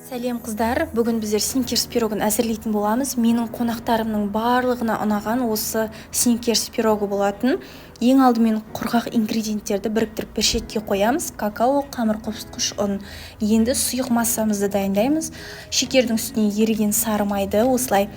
Сәлем қыздар, бүгін біздер сникерс пирогын әзірлейтін боламыз. Менің қонақтарымның барлығына ұнаған осы сникерс пирогы болатын. Ең алдымен құрғақ ингредиенттерді біріктіріп бір шетке қоямыз. Какао, қамыр қосқыш ұн. Енді сұйық массамызды дайындаймыз. Шекердің үстіне еріген сары майды осылай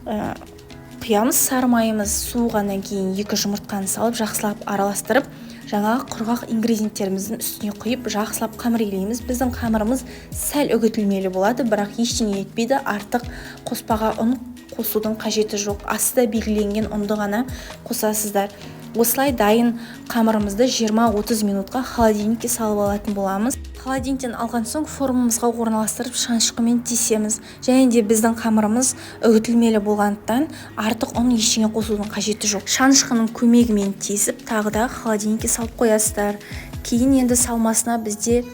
құямыз. Сары майымыз суығаннан кейін 2 жұмыртқаны салып жақсылап араластырып, жаңағы құрғақ ингредиенттеріміздің үстіне құйып жақсылап қамыр илейміз. Біздің қамырымыз сәл үгітілмелі болады, бірақ ештеңе етпейді. Артық қоспаға ұн қосудың қажеті жоқ. Асты белгіленген ұнды ғана қосасыздар. Осылай дайын қамырымызды 20-30 минутқа холодильникке салып алатын боламыз. Холодильниктен алған соң формамызға орналастырып шанышқымен тесеміз. Және де біздің қамырымыз үгітілмелі болғандықтан артық ұн ештеңе қосудың қажеті жоқ. Шанышқының көмегімен тесіп, тағы да холодильникке салып қоясыздар. Кейін енді салмасына бізге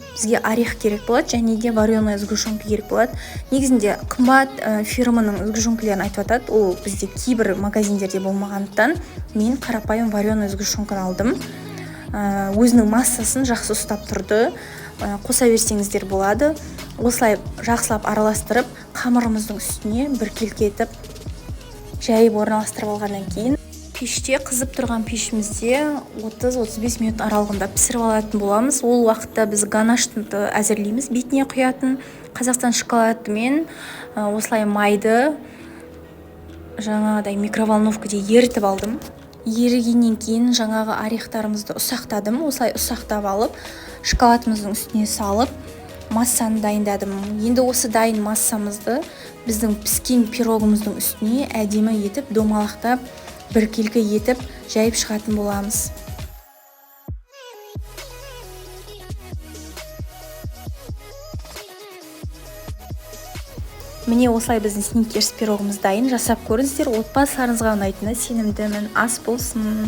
орех керек болады, және де вареная сгущенка керек болады. Негізінде қымбат фирманың сгущенкаларын айтып жатады. Ол бізде кейбір магазиндерде болмағандықтан мен қарапайым вареная сгущенканы алдым. Өзінің массасын жақсы ұстап тұрды. Қоса берсеңіздер болады. Осылай жақсылап араластырып, қамырымыздың үстіне біркелкі етіп жайып орналастырып алғаннан кейін пеште, қызып тұрған пешімізде 30-35 минут аралығында пісіріп алатын боламыз. Ол уақытта біз ганашты әзірлейміз. Бетіне құятын Қазақстан шоколадымен осылай майды жаңағыдай микроволновкада ерітіп алдым. Ерігеннен кейін жаңағы орехтарымызды ұсақтадым. Осылай ұсақтап алып, шоколадымыздың үстіне салып, массаны дайындадым. Енді осы дайын массамызды біздің піскен пирогымыздың үстіне әдемі етіп, домалақтап, біркелкі етіп жайып шығатын боламыз. Міне осылай біздің сникерс пирогымыз дайын. Жасап көріңіздер, отбасыларыңызға ұнайтынына сенімдімін. Ас болсын.